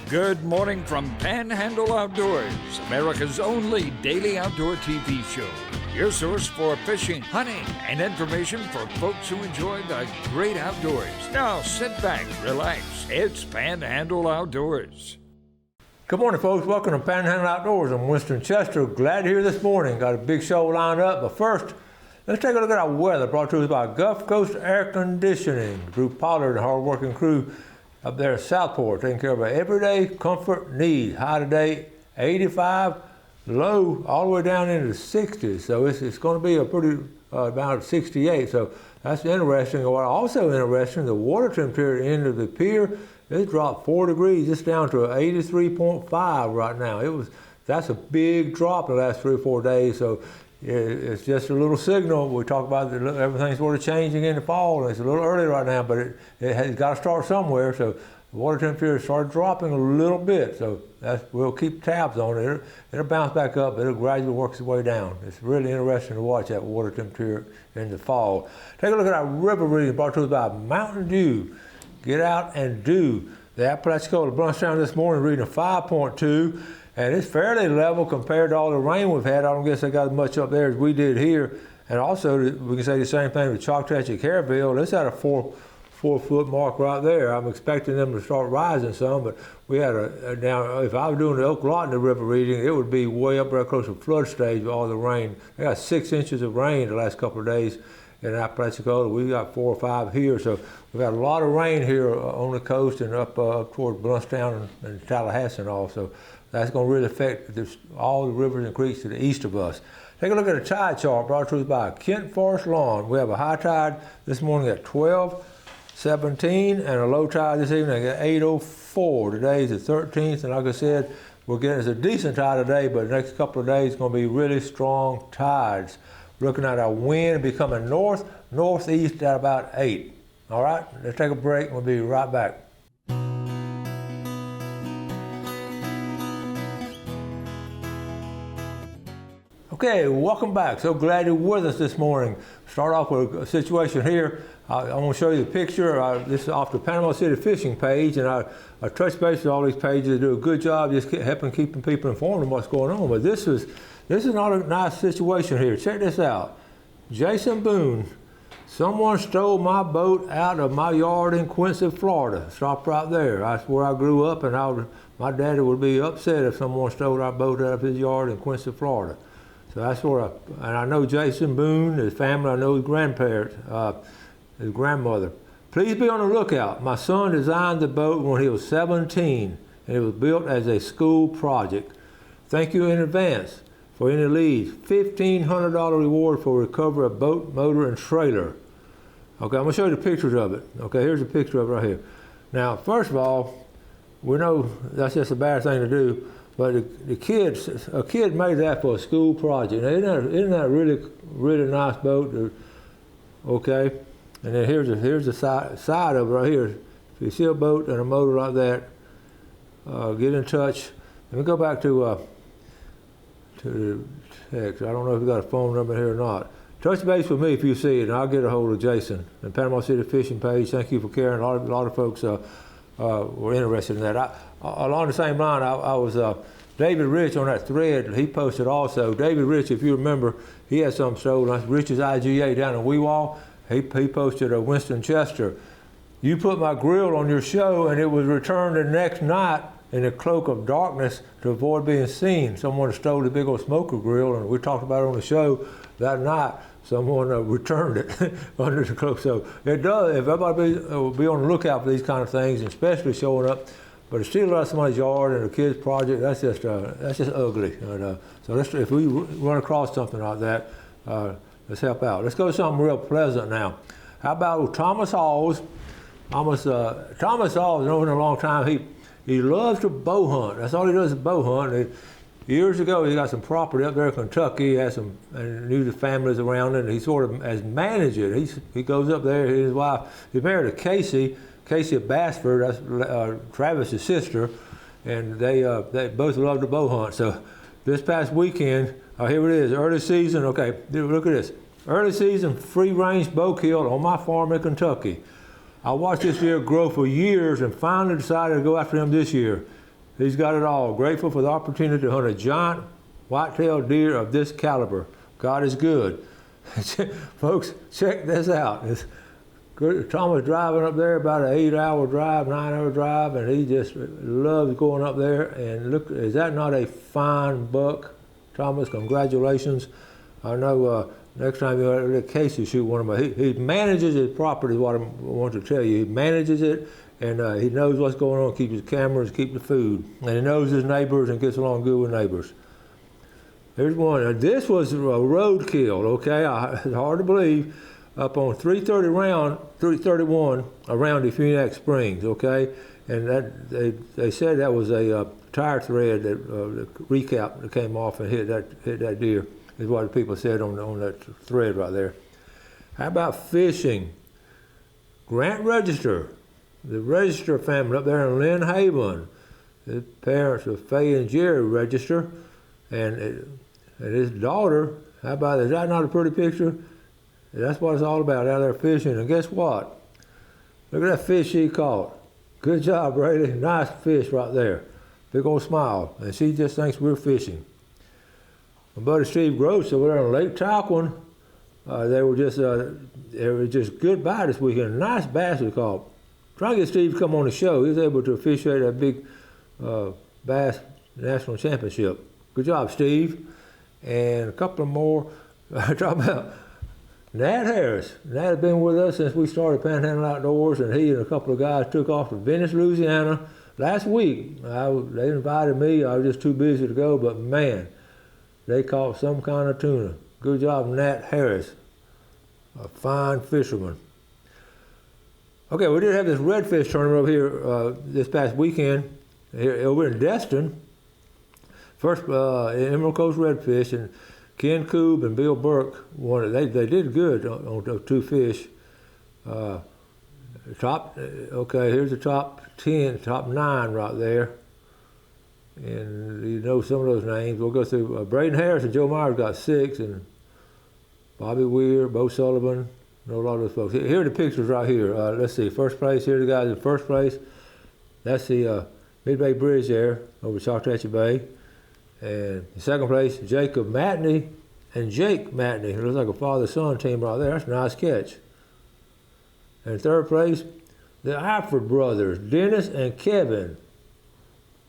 Good morning from Panhandle Outdoors, America's only daily outdoor TV show. Your source for fishing, hunting, and information for folks who enjoy the great outdoors. Now sit back, relax. It's Panhandle Outdoors. Good morning, folks. Welcome to Panhandle Outdoors. I'm Winston Chester. Glad to hear this morning. Got a big show lined up, but first, let's take a look at our weather brought to us by Gulf Coast Air Conditioning. Drew Pollard and hard-working crew up there at Southport, taking care of our everyday comfort needs. High today, 85, low all the way down into the 60s. So it's going to be a pretty, about 68. So that's interesting. What also interesting, the water temperature at the end of the pier, it dropped 4 degrees, just down to 83.5 right now. That's a big drop in the last 3 or 4 days. So it's just a little signal. We talk about that everything's sort of changing in the fall, and it's a little early right now, but it has got to start somewhere. So the water temperature started dropping a little bit. So we'll keep tabs on it. It'll bounce back up. It'll gradually work its way down. It's really interesting to watch that water temperature in the fall. Take a look at our river reading brought to us by Mountain Dew. Get out and do. The Apalachicola Brunchtown this morning reading a 5.2. And it's fairly level compared to all the rain we've had. I don't guess they got as much up there as we did here. And also, we can say the same thing with Choctaw Careville. It's at a four foot mark right there. I'm expecting them to start rising some, but we had now if I was doing the Oak Lawton River reading, it would be way up there close to flood stage with all the rain. They got 6 inches of rain the last couple of days in Apalachicola. We got 4 or 5 here, so we've got a lot of rain here on the coast and up toward Brunchtown and Tallahassee and all. So that's going to really affect all the rivers and creeks to the east of us. Take a look at a tide chart brought to us by Kent Forest Lawn. We have a high tide this morning at 12:17 and a low tide this evening at 8:04. Today is the 13th, and like I said, we're getting a decent tide today, but the next couple of days is going to be really strong tides. Looking at our wind becoming northeast at about 8. All right, let's take a break and we'll be right back. Okay, welcome back. So glad you're with us this morning. Start off with a situation here. I want to show you the picture. This is off the Panama City fishing page, and I touch base with all these pages. They do a good job just helping keeping people informed of what's going on. But this is not a nice situation here. Check this out. Jason Boone. Someone stole my boat out of my yard in Quincy, Florida. Stopped right there. That's where I grew up, and my daddy would be upset if someone stole our boat out of his yard in Quincy, Florida. So that's where and I know Jason Boone, his family, I know his grandparents, his grandmother. Please be on the lookout. My son designed the boat when he was 17, and it was built as a school project. Thank you in advance for any leads. $1,500 reward for recovery of boat, motor, and trailer. Okay, I'm gonna show you the pictures of it. Okay, here's a picture of it right here. Now, first of all, we know that's just a bad thing to do. But a kid made that for a school project. Now, isn't that a really nice boat? Okay, and then here's the side of it right here. If you see a boat and a motor like that, get in touch. Let me go back to the text. I don't know if you got a phone number here or not. Touch base with me if you see it, and I'll get a hold of Jason. The Panama City fishing page. Thank you for caring. A lot of folks were interested in that. Along the same line, I was David Rich on that thread. He posted also. David Rich, if you remember, he had something stolen. That's Rich's IGA down in Weewall. He posted a Winston Chester. You put my grill on your show, and it was returned the next night in a cloak of darkness to avoid being seen. Someone stole the big old smoker grill, and we talked about it on the show that night. Someone returned it under the cloak. So it does. If everybody be on the lookout for these kind of things, and especially showing up. But to steal out of somebody's yard and a kid's project, that's just ugly. So if we run across something like that, let's help out. Let's go to something real pleasant now. How about Thomas Halls? Thomas Halls, known a long time. He loves to bow hunt. That's all he does is bow hunt. Years ago, he got some property up there in Kentucky. He had and knew the families around it. And he sort of as managed it. He goes up there. His wife. He's married to Casey Bassford. That's Travis's sister, and they both love to bow hunt. So this past weekend, here it is, early season. Okay, look at this. Early season free range bow kill on my farm in Kentucky. I watched this deer grow for years and finally decided to go after him this year. He's got it all. Grateful for the opportunity to hunt a giant white-tailed deer of this caliber. God is good. Folks, check this out. Tom was driving up there, about an 8-hour drive, 9-hour drive, and he just loves going up there. And look, is that not a fine buck? Thomas, congratulations. I know next time you let Casey shoot one of them. He manages his property is what I want to tell you. He manages it, and he knows what's going on, keeps his cameras, keeps the food. And he knows his neighbors and gets along good with neighbors. Here's one. Now, this was a roadkill, okay? It's hard to believe. Up on 331 around the Phoenix Springs, okay? And that they said that was a tire thread that the recap that came off and hit that deer, is what the people said on that thread right there. How about fishing? Grant Register, the Register family up there in Lynn Haven. His parents are Faye and Jerry Register, and his daughter. How about, is that not a pretty picture? That's what it's all about, out there fishing. And guess what? Look at that fish she caught. Good job, Brady. Nice fish right there. Big old smile. And she just thinks we're fishing. My buddy Steve Gross over there on Lake Talquin, they were just good bite this weekend. Nice bass we caught. Trying to get Steve to come on the show. He was able to officiate that big bass national championship. Good job, Steve. And a couple of more. Talk about Nat Harris. Nat has been with us since we started Panhandle Outdoors, and he and a couple of guys took off to Venice, Louisiana last week. They invited me. I was just too busy to go, but man, they caught some kind of tuna. Good job, Nat Harris, a fine fisherman. Okay, we did have this redfish tournament over here this past weekend here over in Destin. First, Emerald Coast Redfish, and Ken Coob and Bill Burke won it. They did good on two fish. Okay, here's the top 10, top 9 right there. And you know some of those names. We'll go through. Braden Harris and Joe Myers got 6, and Bobby Weir, Bo Sullivan, know a lot of those folks. Here are the pictures right here. Let's see, first place, here are the guys in first place. That's the Midway Bridge there over Chautauqua Bay. And in second place, Jacob Matney and Jake Matney. It looks like a father-son team right there. That's a nice catch. And in third place, the Alford brothers, Dennis and Kevin.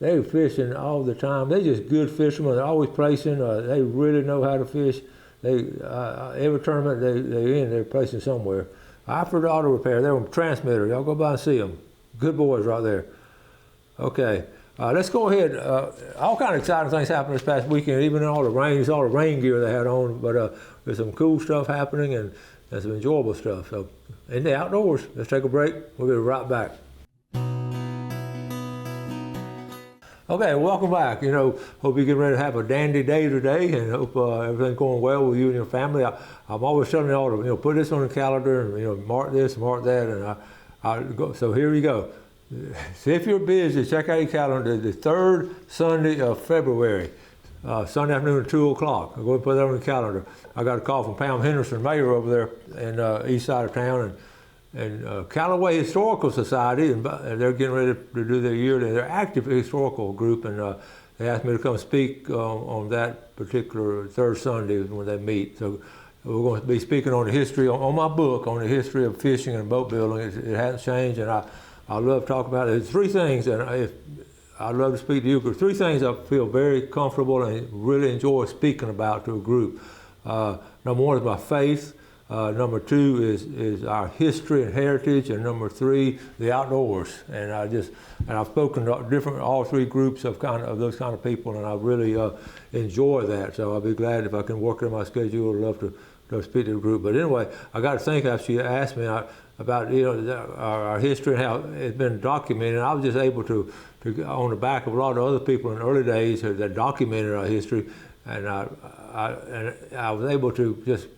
They were fishing all the time. They're just good fishermen. They're always placing. They really know how to fish. Every tournament they're in, they're placing somewhere. Alford Auto Repair, they're on Transmitter. Y'all go by and see them. Good boys right there. Okay. Let's go ahead. All kind of exciting things happened this past weekend, even in all the rain gear they had on. But there's some cool stuff happening and some enjoyable stuff. So, in the outdoors, let's take a break. We'll be right back. Okay, welcome back. You know, hope you're getting ready to have a dandy day today, and hope everything's going well with you and your family. I'm always telling you all to, put this on the calendar and mark this, mark that, and I go. So here you go. See if you're busy, check out your calendar. The third Sunday of February, Sunday afternoon at 2 o'clock. I'll go and put that on the calendar. I got a call from Pam Henderson, mayor over there in east side of town, and Callaway Historical Society, and they're getting ready to do their yearly. They're active historical group, and they asked me to come speak on that particular third Sunday when they meet. So we're going to be speaking on the history, on my book, on the history of fishing and boat building. It hasn't changed, and I love to talk about it. There's 3 things, and I'd love to speak to you. 3 things I feel very comfortable and really enjoy speaking about to a group. Number 1 is my faith. Number 2 is our history and heritage, and number 3, the outdoors. And I've spoken to all 3 groups of those kind of people, and I really enjoy that. So I'll be glad if I can work in my schedule. I'd love to speak to the group. But anyway, I got to think after you asked me about our history and how it's been documented. I was just able to on the back of a lot of other people in the early days that documented our history, and I was able to just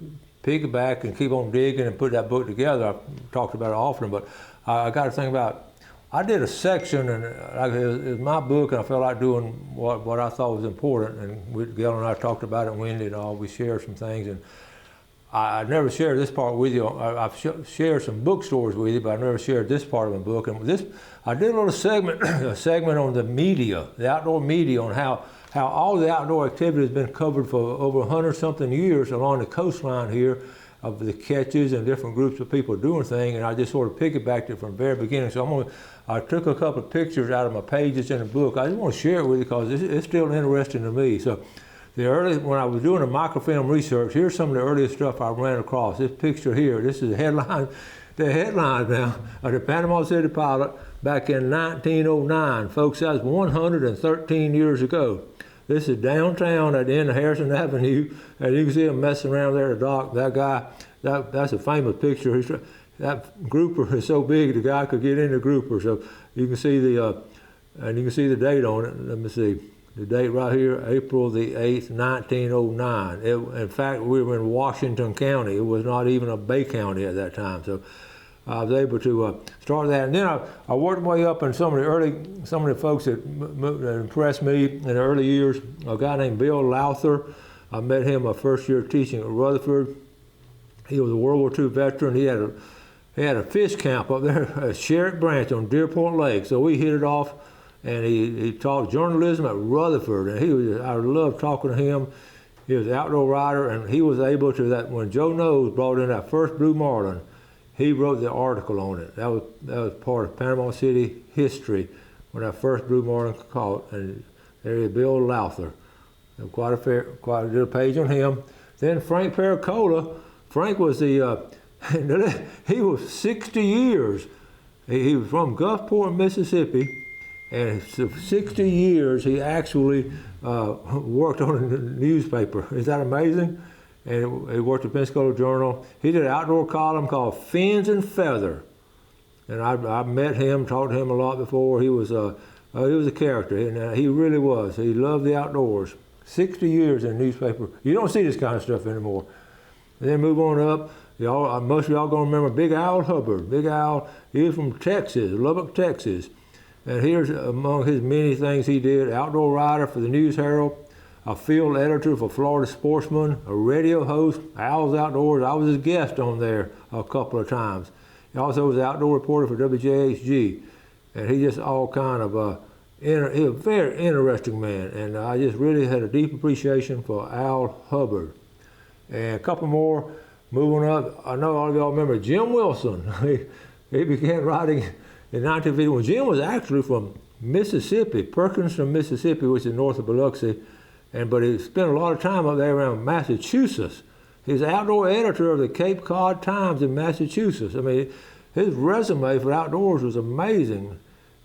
piggyback and keep on digging and put that book together. I've talked about it often, but I got to think about. I did a section, and it was my book, and I felt like doing what I thought was important. And Gail and I talked about it, Wendy and all. We shared some things, and I never shared this part with you. I've shared some bookstores with you, but I never shared this part of my book. And this, I did a little segment, a segment on the media, the outdoor media, on how all the outdoor activity has been covered for over 100-something years along the coastline here, of the catches and different groups of people doing things. And I just sort of piggybacked it from the very beginning. So I took a couple of pictures out of my pages in the book. I just want to share it with you because it's still interesting to me. So when I was doing the microfilm research, here's some of the earliest stuff I ran across. This picture here, this is the headline now of the Panama City Pilot back in 1909. Folks, that was 113 years ago. This is downtown at the end of Harrison Avenue, and you can see him messing around there at the dock. That guy, that's a famous picture. That grouper is so big, the guy could get in the grouper. So you can see the date on it. Let me see. The date right here, April the 8th, 1909. In fact, we were in Washington County. It was not even a Bay County at that time. So I was able to start that. And then I worked my way up in some of the folks that impressed me in the early years. A guy named Bill Lowther. I met him my first year teaching at Rutherford. He was a World War II veteran. He had a fish camp up there at Sherritt Branch on Deerport Lake. So we hit it off. And he taught journalism at Rutherford, and I loved talking to him. He was an outdoor writer, and he was able to, when Joe Nose brought in that first blue marlin, he wrote the article on it. That was part of Panama City history when that first blue marlin caught. And there is Bill Lowther. Quite a little page on him. Then Frank Pericola. Frank was he was 60 years. He was from Gulfport, Mississippi. And for 60 years, he actually worked on a newspaper. Is that amazing? And he worked at Pensacola Journal. He did an outdoor column called Fins and Feather. And I met him, talked to him a lot before. He was a character, and he really was. He loved the outdoors. 60 years in a newspaper. You don't see this kind of stuff anymore. And then move on up. Most of y'all gonna remember Big Al Hubbard. Big Al, he was from Texas, Lubbock, Texas. And here's among his many things he did: outdoor writer for the News Herald, a field editor for Florida Sportsman, a radio host, Al's Outdoors. I was his guest on there a couple of times. He also was an outdoor reporter for WJHG. And he just all kind of, he was a very interesting man. And I just really had a deep appreciation for Al Hubbard. And a couple more, moving up. I know all of y'all remember Jim Wilson. He began writing in 1951. Jim was actually from Mississippi, Perkinston, Mississippi, which is north of Biloxi, but he spent a lot of time up there around Massachusetts. He's outdoor editor of the Cape Cod Times in Massachusetts. I mean, his resume for outdoors was amazing.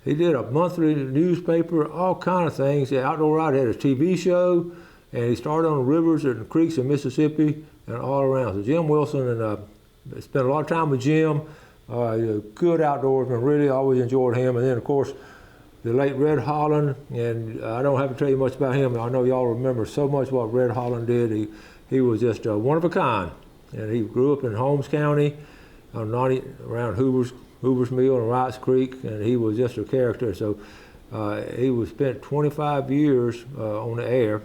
He did a monthly newspaper, all kind of things. The outdoor writer had a TV show, and he started on the rivers and the creeks of Mississippi and all around. So Jim Wilson, and spent a lot of time with Jim. Good outdoorsman, really always enjoyed him. And then, of course, the late Red Holland, and I don't have to tell you much about him. I know y'all remember so much what Red Holland did. He was just one of a kind. And he grew up in Holmes County, around Hoover's Mill and Wrights Creek, and he was just a character. So he was spent 25 years on the air,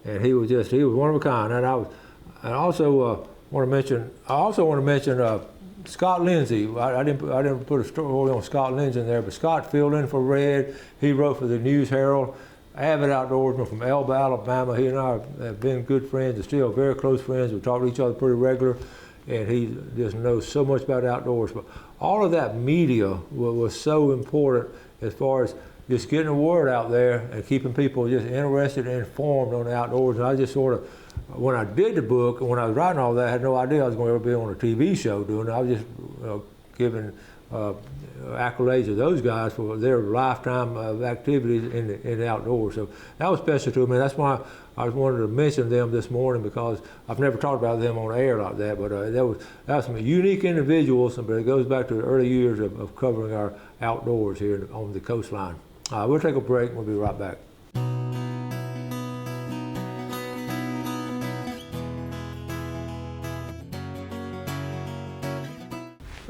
and he was one of a kind. And I also want to mention Scott Lindsay. I didn't put a story on Scott Lindsay in there, but Scott filled in for Red. He wrote for the News Herald. Avid outdoorsman from Elba, Alabama. He and I have been good friends and still very close friends. We talk to each other pretty regular, and he just knows so much about outdoors. But all of that media was so important as far as just getting the word out there and keeping people just interested and informed on the outdoors. And I just sort of, when I did the book, and when I was writing all that, I had no idea I was going to ever be on a TV show doing it. I was just giving accolades to those guys for their lifetime of activities in the outdoors. So that was special to me. That's why I wanted to mention them this morning, because I've never talked about them on air like that. But that was some unique individuals, but it goes back to the early years of covering our outdoors here on the coastline. We'll take a break and we'll be right back.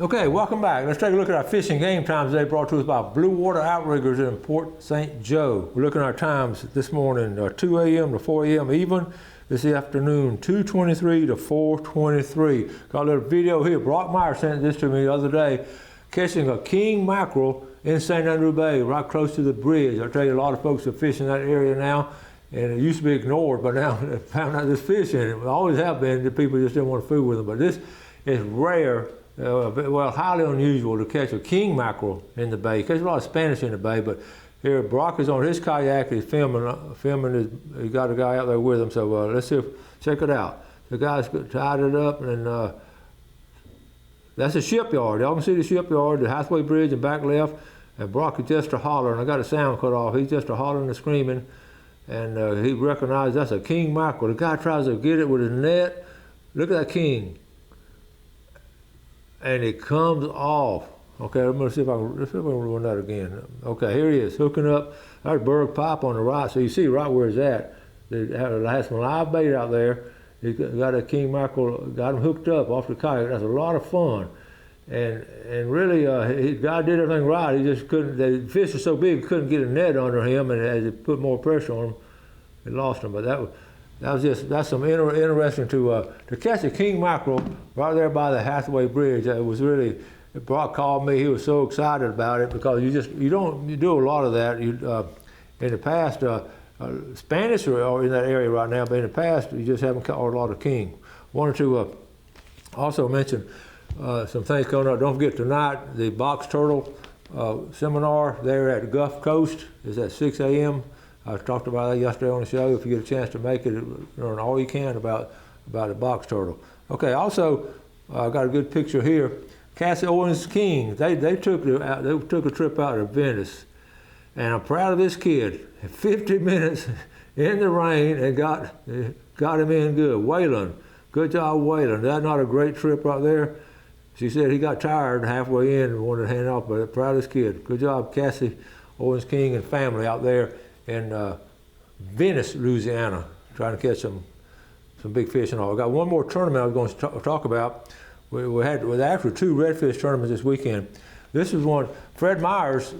Okay, welcome back. Let's take a look at our fishing game times today, brought to us by Blue Water Outriggers in Port St. Joe. We're looking at our times this morning, 2 a.m. to 4 a.m. even. This afternoon, 2:23 to 4:23. Got a little video here. Brock Meyer sent this to me the other day, catching a king mackerel in St. Andrew Bay, right close to the bridge. I tell you, a lot of folks are fishing that area now, and it used to be ignored, but now they found out there's fish in it. It always have been, the people just didn't want to fool with them. But this is rare, well, highly unusual to catch a king mackerel in the bay. You catch a lot of Spanish in the bay, but here Brock is on his kayak. He's filming. He got a guy out there with him. So let's see. Check it out. The guy's tied it up, and that's a shipyard. Y'all can see the shipyard, the Hathaway Bridge, and back left. And Brock is just a hollering. I got the sound cut off. He's just a hollering and screaming, and he recognized that's a king mackerel. The guy tries to get it with his net. Look at that king, and it comes off. Okay, I'm gonna see if I can run that again. Okay, here he is, hooking up. There's Berg pipe on the right, so you see right where it's at. They had some live bait out there. He got a king mackerel, got him hooked up off the kayak. That's a lot of fun. And really, God did everything right. He just couldn't, the fish was so big, he couldn't get a net under him, and as it put more pressure on him, it lost him. But that's some interesting to catch a king mackerel right there by the Hathaway Bridge. It was really, Brock called me. He was so excited about it because you do a lot of that. In the past, Spanish are in that area right now, but in the past you just haven't caught a lot of king. Wanted to also mention some things coming up. Don't forget tonight the box turtle seminar there at the Gulf Coast is at 6 a.m. I talked about that yesterday on the show. If you get a chance to make it, learn all you can about a box turtle. Okay, also I got a good picture here. Cassie Owens King, they took a trip out to Venice, and I'm proud of this kid. 50 minutes in the rain and got him in good. Waylon, good job, Waylon. Is that not a great trip right there? She said he got tired halfway in and wanted to hand off, but proud of this kid. Good job, Cassie Owens King and family out there in Venice, Louisiana, trying to catch some big fish and all. I got one more tournament I was going to talk about. We had actually 2 redfish tournaments this weekend. This is one, Fred Myers,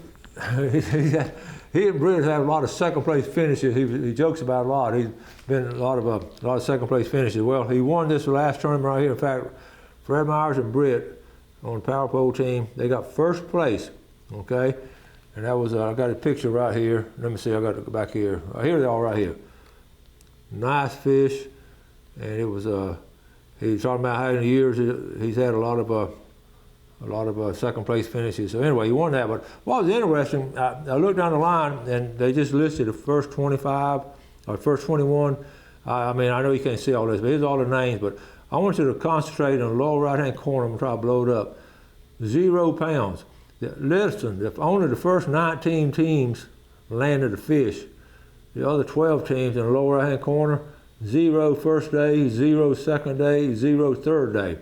he and Britt have a lot of second place finishes. He jokes about it a lot. He's been a lot of second place finishes. Well, he won this last tournament right here. In fact, Fred Myers and Britt on the power pole team, they got first place, okay? And that was, I got a picture right here. Let me see, I got to go back here. Here they are right here. Nice fish, and it was, he's talking about how in the years he's had a lot of second place finishes. So anyway, he won that. But what was interesting, I looked down the line and they just listed the first 25 or first 21. I mean, I know you can't see all this, but here's all the names. But I want you to concentrate on the lower right-hand corner and try to blow it up. 0 pounds. Listen, if only the first 19 teams landed a fish, the other 12 teams in the lower right-hand corner, 0 first day, 0 second day, 0 third day.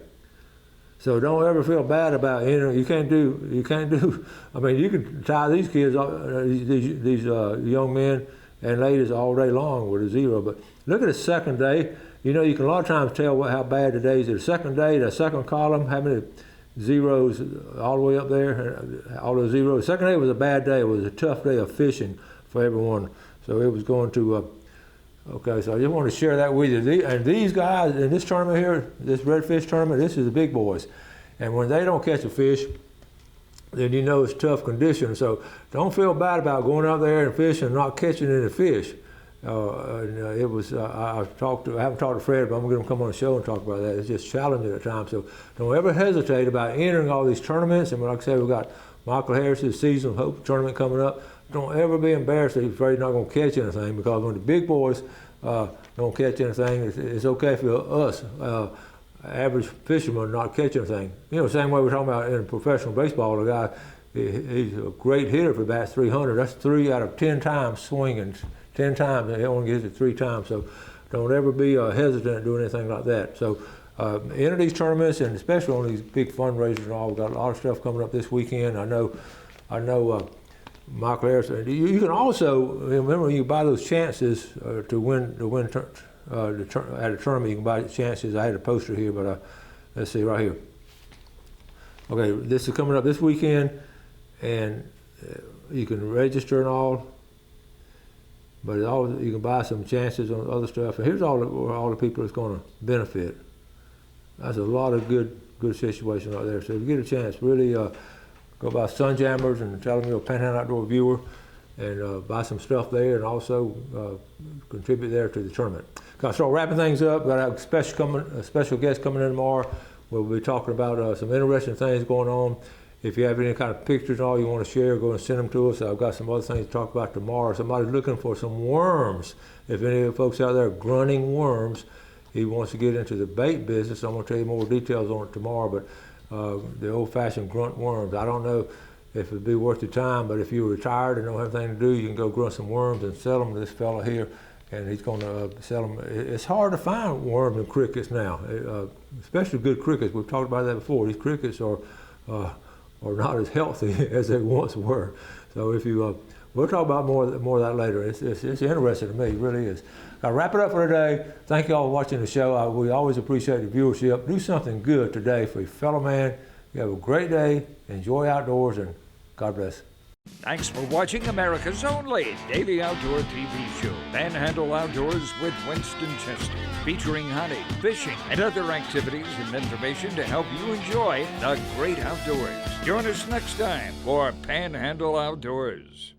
So don't ever feel bad about entering. You can't do. I mean, you can tie these kids, these young men and ladies all day long with a 0. But look at the second day. You know, you can a lot of times tell how bad the days are. The second day, the second column, how many zeros all the way up there, all those zeros. The second day was a bad day. It was a tough day of fishing for everyone. So it was going to. Okay, so I just want to share that with you. And these guys in this tournament here, this redfish tournament, this is the big boys. And when they don't catch a fish, then you know it's tough conditions. So don't feel bad about going out there and fishing and not catching any fish. It was, I haven't talked to Fred, but I'm going to get him come on the show and talk about that. It's just challenging at times. So don't ever hesitate about entering all these tournaments. And like I said, we've got Michael Harris's Season of Hope tournament coming up. Don't ever be embarrassed that you're afraid you're not going to catch anything, because when the big boys don't catch anything, it's okay for us, average fishermen, not catch anything. You know, the same way we're talking about in professional baseball, the guy, he's a great hitter for bats 300. That's 3 out of 10 times swinging. 10 times, he only gets it 3 times. So don't ever be hesitant doing anything like that. So enter these tournaments, and especially on these big fundraisers and all. We've got a lot of stuff coming up this weekend. I know Michael Harris. You can also remember, you buy those chances to win at a tournament. You can buy chances. I had a poster here, but let's see right here. Okay, this is coming up this weekend, and you can register and all, but you can buy some chances on other stuff. And here's all the people that's going to benefit. That's a lot of good situation right there. So if you get a chance, really go by Sunjammers and tell them you're a Panhandle Outdoor viewer, and buy some stuff there, and also contribute there to the tournament. Gonna start wrapping things up. Got a special guest coming in tomorrow. We'll be talking about some interesting things going on. If you have any kind of pictures and all you want to share, go and send them to us. I've got some other things to talk about tomorrow. Somebody's looking for some worms. If any of the folks out there are grunting worms, he wants to get into the bait business. I'm going to tell you more details on it tomorrow, but the old-fashioned grunt worms. I don't know if it'd be worth your time, but if you're retired and don't have anything to do, you can go grunt some worms and sell them to this fella here, and he's going to sell them. It's hard to find worms and crickets now, especially good crickets. We've talked about that before. These crickets are not as healthy as they once were. So if you, we'll talk about more of that later. It's interesting to me, it really is. I'll wrap it up for today. Thank you all for watching the show. We always appreciate the viewership. Do something good today for your fellow man. You have a great day. Enjoy outdoors, and God bless. Thanks for watching America's only daily outdoor TV show, Panhandle Outdoors with Winston Chester, featuring hunting, fishing, and other activities and information to help you enjoy the great outdoors. Join us next time for Panhandle Outdoors.